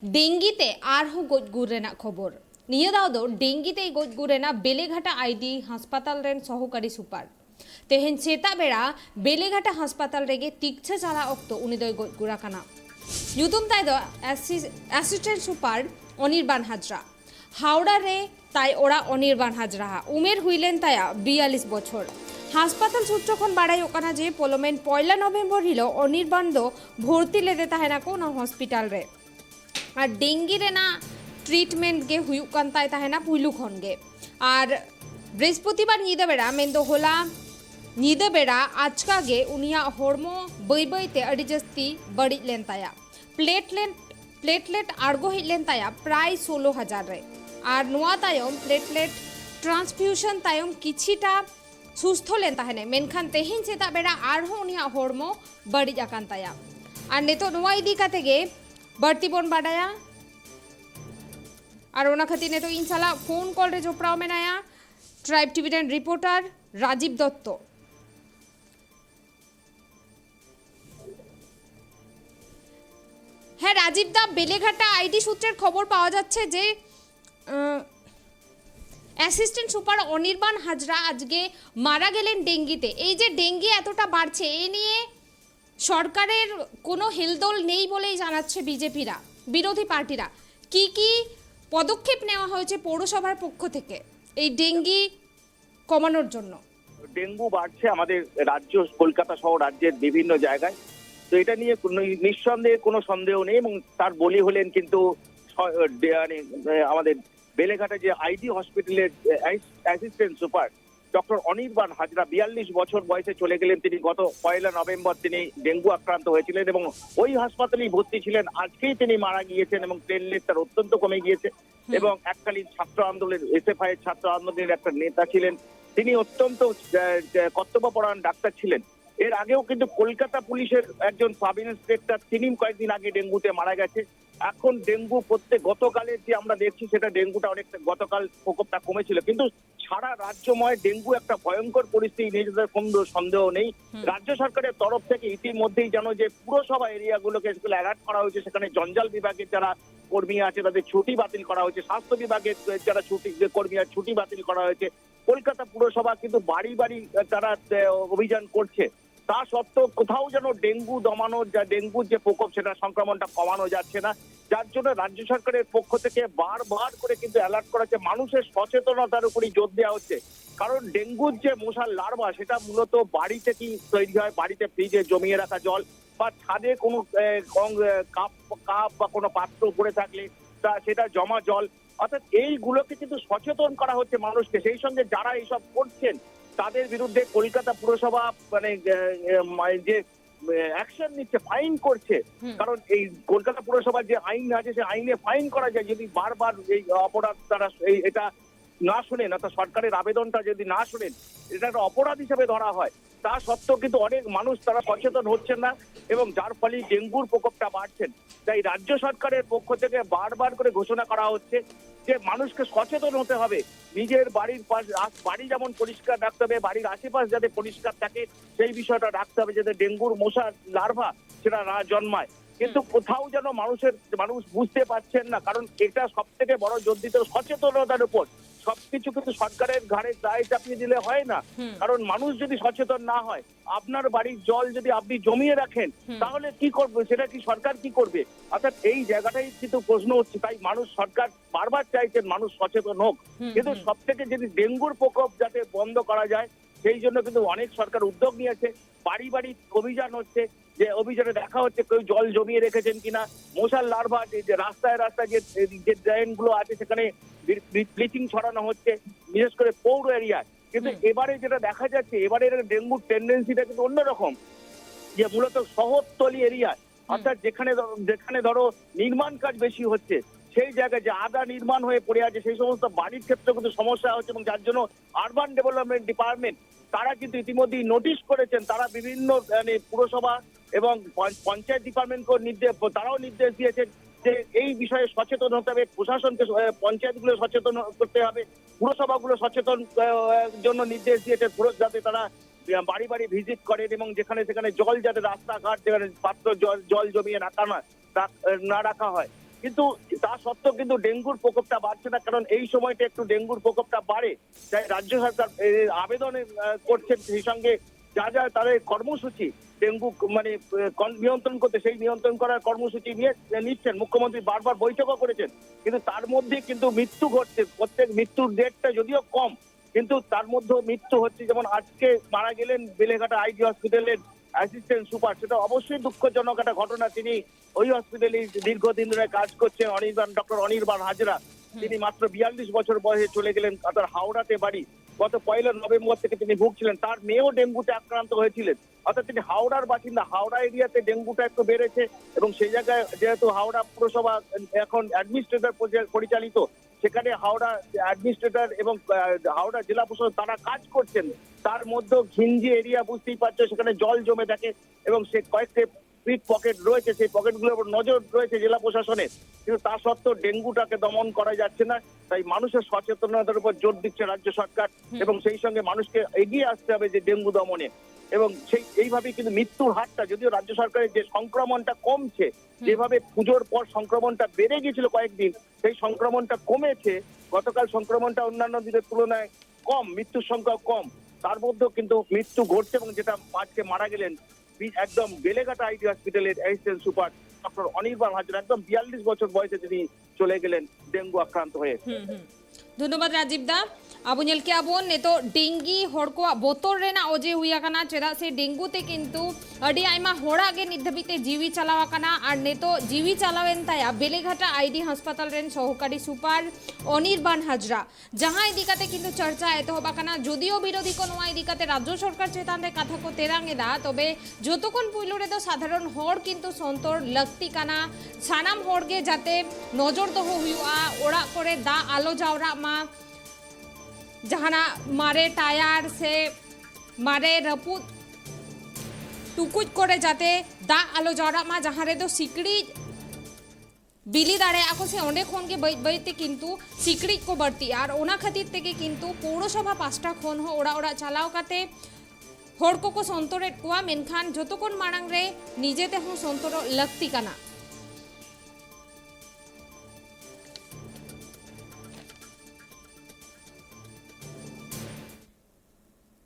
डेंगीते आरहों गजगुर रेना खबर निया दाव दो डेंगीते गजगुर रेना बेलेघाटा आईडी हासपाताल रेन सहकारी सुपार तेहेन सेता बेड़ा बेलेघाटा हासपाताल रेगे तीक्षा चाला अक्तो उनी दो गजगुरा काना ᱧᱩᱛᱩᱢ ᱛᱟᱭ ᱫᱚ অ্যাসিস্ট্যান্ট সুপার অনির্বাণ হাজরা হাওড়া রে তাই ওরা অনির্বাণ হাজরা উমের হইলেন তায়া 42 বছর হাসপাতাল সূত্র খন বাড়াই ওকানা যে পলমেন 1 নভেম্বর হিলো অনির্বাণ দো ভর্তি লেদে তাহেনা কোন হসপিটাল রে আর ডেঙ্গি রে না ট্রিটমেন্ট गे हुयुक कान ताय ताहेना पुइलु खन गे और बृहस्पतिवार ᱧᱤᱫᱟᱹ बेड़ा मेन दो होला ᱧᱤᱫᱟᱹ बेड़ा आजका गे उनिया हड़मो बई बईते अड़ी जस्ती बड़ी लेन ताया प्लेटलेट आड़गो हिट लेन ताया प्राय 16,000 रे और नुआ तायम प्लेटलेट ट्रांसफ्यूशन तायम किछिटा सुस्थ लेन ताहेने मेनखान तेहेन सेता बेड़ा आरहो उनिया हड़मो बड़ी आकान ताया और नेतो नुआ इदी काते गे बढ़ती बोन बाडाया और ओना खातिर नेतो इन साला फोन कॉल रे जोपड़ाव मेनाया ट्राइब टीवी रेन रिपोर्टर राजीव दत्त। হ্যাঁ রাজীব দা বেলেঘাটা আইডি সূত্রের খবর পাওয়া যাচ্ছে যে অ্যাসিস্ট্যান্ট সুপার অনির্বাণ হাজরা আজকে মারা গেলেন ডেঙ্গিতে। এই যে ডেঙ্গি এতটা বাড়ছে এ নিয়ে সরকারের কোনো হেলদোল নেই বলেই জানাচ্ছে বিজেপিরা বিরোধী পার্টিরা। কি কি পদক্ষেপ নেওয়া হয়েছে পৌরসভার পক্ষ থেকে এই ডেঙ্গি কমানোর জন্য? ডেঙ্গু বাড়ছে আমাদের রাজ্য কলকাতা সহ রাজ্যের বিভিন্ন জায়গায়, তো এটা নিয়ে নিঃসন্দেহে কোনো সন্দেহ নেই এবং তার বলি হলেন কিন্তু আমাদের বেলেঘাটা যে আইডি হসপিটালের assistant super doctor Anirban Hazra 42 বছর বয়সে চলে গেলেন। তিনি গত 1 নভেম্বর তিনি ডেঙ্গু আক্রান্ত হয়েছিলেন এবং ওই হাসপাতালেই ভর্তি ছিলেন। আজকেই তিনি মারা গিয়েছেন এবং প্লেটলেট তার অত্যন্ত কমে গিয়েছে এবং এককালীন ছাত্র আন্দোলনের এসএফআই ছাত্র আন্দোলনের একটা নেতা ছিলেন। তিনি অত্যন্ত কর্তব্যপরায়ণ ডাক্তার ছিলেন। এর আগেও কিন্তু কলকাতা পুলিশের একজন সাব ইন্সপেক্টর তিনি কয়েকদিন আগে ডেঙ্গুতে মারা গেছে। এখন ডেঙ্গু গতকালের যে আমরা দেখছি সেটা ডেঙ্গুটা অনেকটা গতকাল প্রকোপটা কমেছিল, কিন্তু সারা রাজ্যময় ডেঙ্গু একটা ভয়ঙ্কর পরিস্থিতি নিয়ে যেতে কোনো সন্দেহ নেই। রাজ্য সরকারের তরফ থেকে ইতিমধ্যেই জানো যে পুরসভা এরিয়াগুলোকে অ্যালার্ট করা হয়েছে, সেখানে জঞ্জাল বিভাগের যারা কর্মী আছে তাদের ছুটি বাতিল করা হয়েছে, স্বাস্থ্য বিভাগের যারা কর্মী আছে ছুটি বাতিল করা হয়েছে। কলকাতা পুরসভা কিন্তু বাড়ি বাড়ি তারা অভিযান করছে। তা সত্ত্বেও কোথাও যেন ডেঙ্গু দমানোর ডেঙ্গুর যে প্রকোপ সেটা সংক্রমণটা কমানো যাচ্ছে না, যার জন্য রাজ্য সরকারের পক্ষ থেকে বারবার করে কিন্তু অ্যালার্ট করা হচ্ছে, মানুষের সচেতনতার উপরই জোর দেওয়া হচ্ছে। কারণ ডেঙ্গুর যে মশার লার্ভা সেটা মূলত বাড়ি থেকেই তৈরি হয়, বাড়িতে ফ্রিজে জমিয়ে রাখা জল বা ছাদে কোনো কাপ বা কোনো পাত্র পড়ে থাকলে তা সেটা জমা জল, অর্থাৎ এইগুলোকে কিন্তু সচেতন করা হচ্ছে মানুষকে। সেই সঙ্গে যারা এইসব করছেন তাদের বিরুদ্ধে কলকাতা পুরসভা যে অ্যাকশন নিচ্ছে, ফাইন করছে। কারণ এই কলকাতা পুরসভার যে আইন আছে সে আইনে ফাইন করা যায় যদি বারবার এই অপরাধ তারা এটা না শোনেন, অর্থাৎ সরকারের আবেদনটা যদি না শোনেন এটা একটা অপরাধ হিসেবে ধরা হয়। তা সত্ত্বেও কিন্তু অনেক মানুষ তারা সচেতন হচ্ছেন না এবং যার ফলে ডেঙ্গুর প্রকোপটা বাড়ছেন। তাই রাজ্য সরকারের পক্ষ থেকে বারবার করে ঘোষণা করা হচ্ছে যে মানুষকে সচেতন হতে হবে, নিজের বাড়ির বাড়ি যেমন পরিষ্কার রাখতে হবে, বাড়ির আশেপাশ যাতে পরিষ্কার থাকে সেই বিষয়টা রাখতে হবে, যাতে ডেঙ্গুর মশার লার্ভা সেটা না জন্মায়। কিন্তু কোথাও যেন মানুষ বুঝতে পারছেন না, কারণ এটা সব থেকে বড় জোর দিতে সচেতনতার উপর। সবকিছু কিন্তু সরকারের ঘাড়ে দায় চাপিয়ে দিলে হয় না, কারণ মানুষ যদি সচেতন না হয়, আপনার বাড়ির জল যদি আপনি জমিয়ে রাখেন তাহলে কি করবে, সেটা কি সরকার কি করবে? অর্থাৎ এই জায়গাটাই কিন্তু প্রশ্ন হচ্ছে। তাই সরকার বারবার চাইছেন মানুষ সচেতন হোক, কিন্তু সব থেকে যদি ডেঙ্গুর প্রকোপ যাতে বন্ধ করা যায় সেই জন্য কিন্তু অনেক সরকার উদ্যোগ নিয়েছে। বাড়ি বাড়ি অভিযান হচ্ছে, যে অভিযানে দেখা হচ্ছে কেউ জল জমিয়ে রেখেছেন কিনা, মশার লার্ভা যে রাস্তায় রাস্তায় যে ড্রেন গুলো আছে সেখানে ব্লিচিং ছড়ানো হচ্ছে, বিশেষ করে পৌর এরিয়ায়। কিন্তু এবারে যেটা দেখা যাচ্ছে এবারে ডেঙ্গুর টেন্ডেন্সিটা কিন্তু অন্যরকম, যে মূলত শহরতলি এরিয়ায়, অর্থাৎ যেখানে ধরো নির্মাণ কাজ বেশি হচ্ছে সেই জায়গায় যে আদা নির্মাণ হয়ে পড়ে আছে সেই সমস্ত বাড়ির ক্ষেত্রে কিন্তু সমস্যা হচ্ছে এবং যার জন্য আরবান ডেভেলপমেন্ট ডিপার্টমেন্ট তারা কিন্তু ইতিমধ্যেই নোটিশ করেছেন। তারা বিভিন্ন পুরসভা এবং পঞ্চায়েত ডিপার্টমেন্টকে তারাও নির্দেশ দিয়েছেন যে এই বিষয়ে সচেতন হতে হবে, প্রশাসনকে পঞ্চায়েতগুলো সচেতন করতে হবে, পুরসভাগুলো সচেতন জন্য নির্দেশ দিয়েছে যাতে তারা বাড়ি বাড়ি ভিজিট করেন এবং যেখানে সেখানে জল যাতে রাস্তাঘাট যেখানে পাত্র জল জমিয়ে না রাখা হয় কিন্তু তা সত্ত্বেও কিন্তু ডেঙ্গুর প্রকোপটা বাড়ছে না, কারণ এই সময়টা একটু ডেঙ্গুর প্রকোপটা বাড়ে। তাই রাজ্য সরকার আবেদন করছেন, সেই সঙ্গে যা যা তাদের কর্মসূচি ডেঙ্গু মানে নিয়ন্ত্রণ করতে, সেই নিয়ন্ত্রণ করার কর্মসূচি নিচ্ছেন। মুখ্যমন্ত্রী বারবার বৈঠকও করেছেন, কিন্তু তার মধ্যে কিন্তু মৃত্যু ঘটছে। প্রত্যেক মৃত্যুর ডেটটা যদিও কম, কিন্তু তার মধ্যেও মৃত্যু হচ্ছে। যেমন আজকে মারা গেলেন বেলেঘাটা আইডি হসপিটালের অ্যাসিস্ট্যান্ট সুপার, সেটা অবশ্যই দুঃখজনক একটা ঘটনা। তিনি ওই হসপিটালে দীর্ঘদিন ধরে কাজ করছেন, ডক্টর অনির্বাণ হাজরা। তিনি মাত্র 42 বছর বয়সে চলে গেলেন। তার হাওড়াতে বাড়ি। গত 1 নভেম্বর থেকে তিনি ভুগছিলেন। তার মেয়েও ডেঙ্গুতে আক্রান্ত হয়েছিলেন। অর্থাৎ তিনি হাওড়ার বাসিন্দা। হাওড়া এরিয়াতে ডেঙ্গুটা একটু বেড়েছে, এবং সেই জায়গায় যেহেতু হাওড়া পুরসভা এখন অ্যাডমিনিস্ট্রেটর পরিচালিত, সেখানে হাওড়া অ্যাডমিনিস্ট্রেটর এবং হাওড়া জেলা প্রশাসন তারা কাজ করছেন। তার মধ্যে ঘিঞ্জি এরিয়া, বুঝতেই পারছো, সেখানে জল জমে থাকে এবং সে কয়েকটি পিট পকেট রয়েছে, সেই পকেটগুলোর উপর নজর রয়েছে জেলা প্রশাসনের। কিন্তু তা সত্ত্বেও ডেঙ্গুটাকে দমন করা যাচ্ছে না। তাই মানুষের সচেতনতার উপর জোর দিচ্ছে রাজ্য সরকার, এবং সেই সঙ্গে মানুষকে এগিয়ে আসতে হবে যে ডেঙ্গু দমনে। এবং এইভাবেই কিন্তু মৃত্যুর হারটা, যদিও রাজ্য সরকারের যে সংক্রমণটা কমছে, যেভাবে পুজোর পর সংক্রমণটা বেড়ে গিয়েছিল কয়েকদিন, সেই সংক্রমণটা কমেছে। গতকাল সংক্রমণটা অন্যান্য দিনের তুলনায় কম, মৃত্যুর সংখ্যা কম। তার মধ্যেও কিন্তু মৃত্যু ঘটছে, এবং যেটা আজকে মারা গেলেন একদম বেলেঘাটা আইডি হসপিটালের assistant super doctor Anirban Hazra. একদম 42 বছর বয়সে তিনি চলে গেলেন ডেঙ্গু আক্রান্ত হয়ে। ধন্যবাদ রাজীব দা। अब नेल के अब नेतो डेंगी हड़ को बोतल रेना ओजे हुआ चेदा से डेंगू ते किंतु अड़ी आयमा होड़ा गे निधबिते जीवी चलावाकाना और नेतो जीवी चलावेन ताया बेलेघाटा आईडी हासपाताल रेन सहकारी सुपार अनिर्बाण हाजरा जहां इदिकाते किंतु चर्चा एतहबाकाना जदिओ बिरोधी को नोआ इदिकाते राज्य सरकार चेतान रे कथा को तेरांगेदा तबे जतक्षण पुइलो रे तो साधारण हड़ किंतु सन्तोर लगती काना सानाम हड़ गे जाते नजर दो हुआ ओड़ा करे दा आलो जावरा मा जहाना मारे टायर से मारे रपुद टुकुज करे जाते दा आलो जावरा मा जहाँ रे तो सिकड़ी बिली दाड़े आको से ओंडे खन के बैते किंतु सिकड़ी को बढ़ती और ओना खातिर तेके किंतु पौरसभा 5टा खन हो ओड़ा ओड़ा चालाव काते हड़ को सन्तोरे कुआ मेनखान जतक्षण माड़ांग रे निजेते हूँ सन्तोर लगती काना।